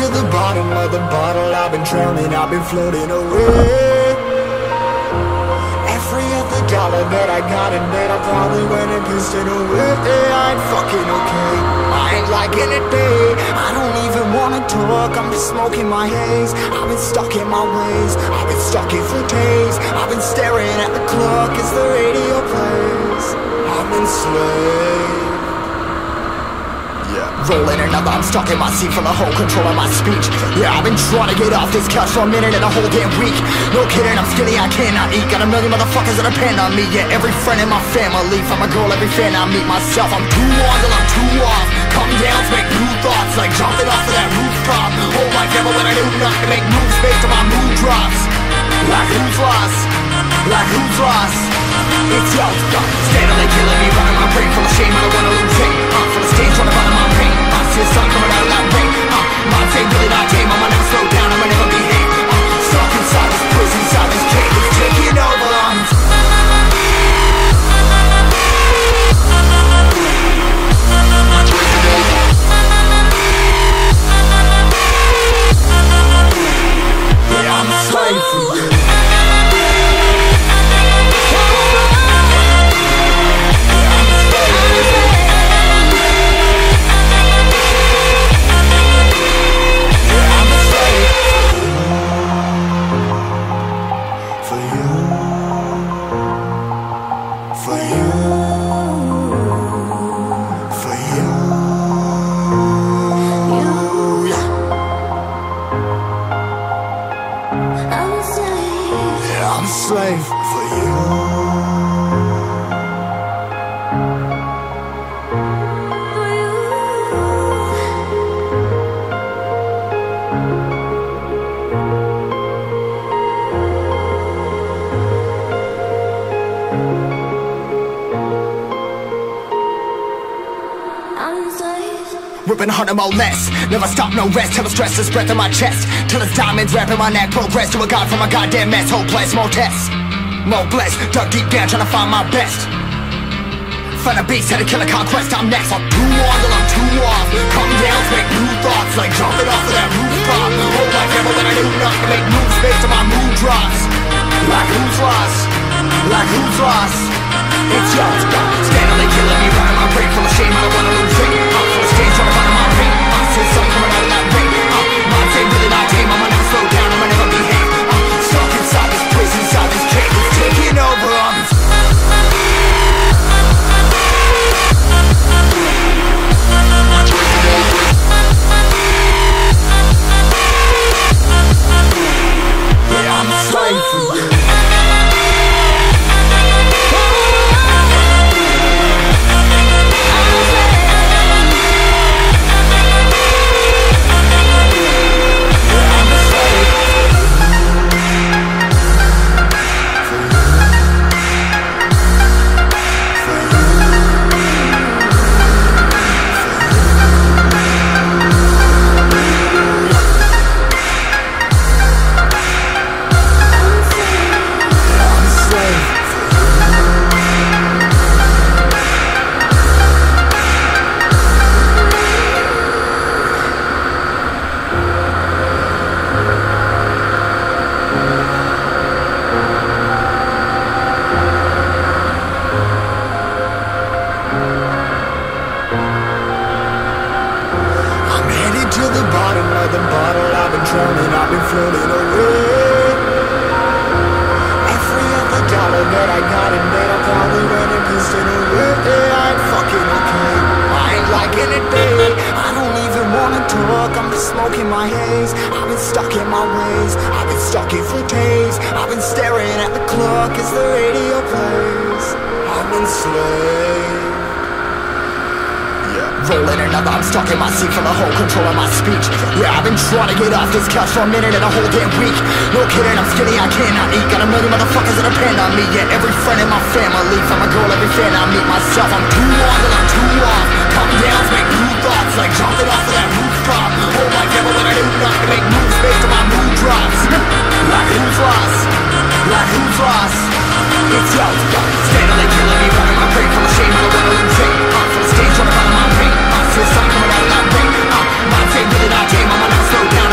to the bottom of the bottle. I've been drowning, I've been floating away. Every other dollar that I got in bed, I probably went and pissed it away. I ain't fucking okay, I ain't liking it, babe. I don't even wanna talk, I'm just smoking my haze. I've been stuck in my ways, I've been stuck in for days. I've been staring at the clock as the radio plays. I'm enslaved. Rolling another, I'm stuck in my seat for the whole control of my speech. Yeah, I've been trying to get off this couch for a minute and a whole damn week. No kidding, I'm skinny, I cannot eat. Got a million motherfuckers that depend on me. Yeah, every friend in my family, from a girl, every fan I meet myself. I'm too on till I'm too off. Come down to make new thoughts, like jumping off of that rooftop. Hold my camera when I do not to make moves based on my mood drops. Like who's lost? Like who's lost? It's yo, steadily killing me, running my brain full of shame. I don't wanna lose it, full of stage, trying to run my pain. I see the sun coming out of that rain. My tape really not tame, I'ma never slow down, I'ma never behave. Stuck inside this prison, inside this cage, it's taking over. Yeah, I'm a slave for you. Slave for you. Ripping harder, more less. Never stop, no rest. Till the stress is breath in my chest. Till it's diamonds wrapping my neck. Progress to a god from a goddamn mess. Hopeless, more tests, more blessed. Dug deep down trying to find my best. Find a beast, had to kill a conquest. I'm next. I'm too on till I'm too off. Come down to make new thoughts, like jumping off of that rooftop. Hold my camera when I do not to make moves based on my mood drops. Like who's lost? Like who's lost? It's yo, steadily killing me, running my brain full of shame. I don't wanna lose it. I'm full of stage, trying to find my pain. I see the sun coming out of that rain. My tape really not tame, I'ma never slow down, I'ma never behave. Stuck inside this prison, inside this cage, it's taking over. Yeah, I'm a slave for you. Smoking my haze, I've been stuck in my ways. I've been stuck in for days. I've been staring at the clock as the radio plays. I'm enslaved. Rolling another, I'm stuck in my seat for the whole control of my speech. Yeah, I've been trying to get off this couch for a minute and a whole damn week. No kidding, I'm skinny, I cannot eat. Got a million motherfuckers that depend on me. Yeah, every friend in my family, from a girl, every fan I meet myself. I'm too on till I'm too off. Come down to make new thoughts, like jumping off of that rooftop. Hold my camera when I do not to make moves based on my mood drops. Like who's lost? Like who's lost? It's yo, steadily killing me, running my brain full of shame. I don't wanna lose it. Full of stage, trying to find my pain. I see the sun coming out of that rain. My tape really not tame, I'ma never slow down.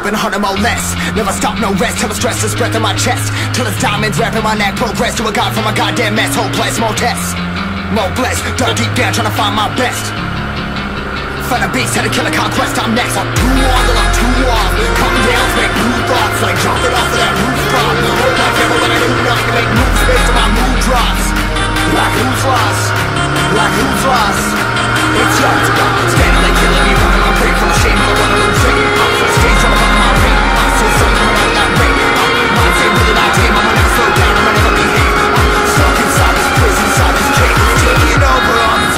Ripping harder, more less. Never stop, no rest. Till the stress is breath in my chest. Till it's diamonds wrapping my neck. Progress to a god from a goddamn mess. Hopeless, more tests, more blessed. Dug deep down trying to find my best. Find a beast, had to kill a conquest. I'm next. I'm too on till I'm too off. Come down to make new thoughts, like jumping off of that rooftop. Hold my camera when I do nothing to make moves based on my mood drops. Like who's lost? Like who's lost? It's yours. Steadily killing me, running my brain full of shame. I wanna lose it. I'm full of stage, trying to find my pain. I'm so sorry, I'm running that rain. Mind saying really not tame. I'ma never slow down, I'ma never behave. I'm stuck inside this prison, inside this cage. It's taking over on me.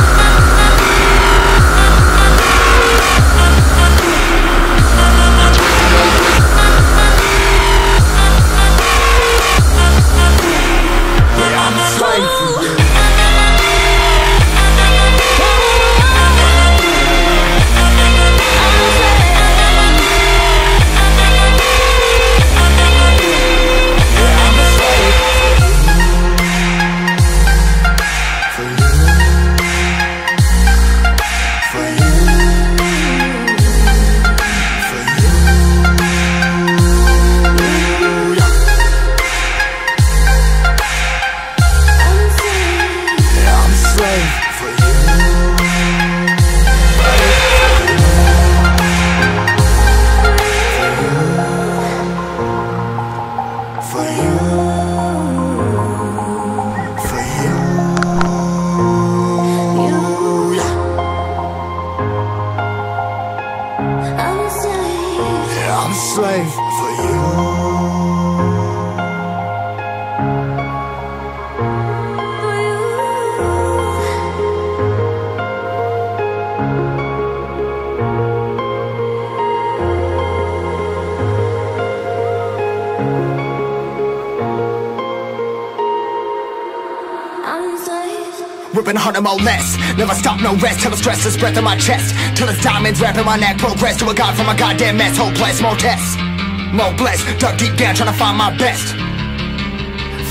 Ripping harder, more less. Never stop, no rest. Till the stress is breath in my chest. Till it's diamonds wrapping my neck. Progress to a god from a goddamn mess. Hopeless, more tests, more blessed. Dug deep down trying to find my best.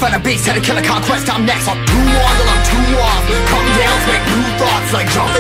Find a beast, had to kill a conquest. I'm next. I'm too on till I'm too off. Come down to make new thoughts, like jump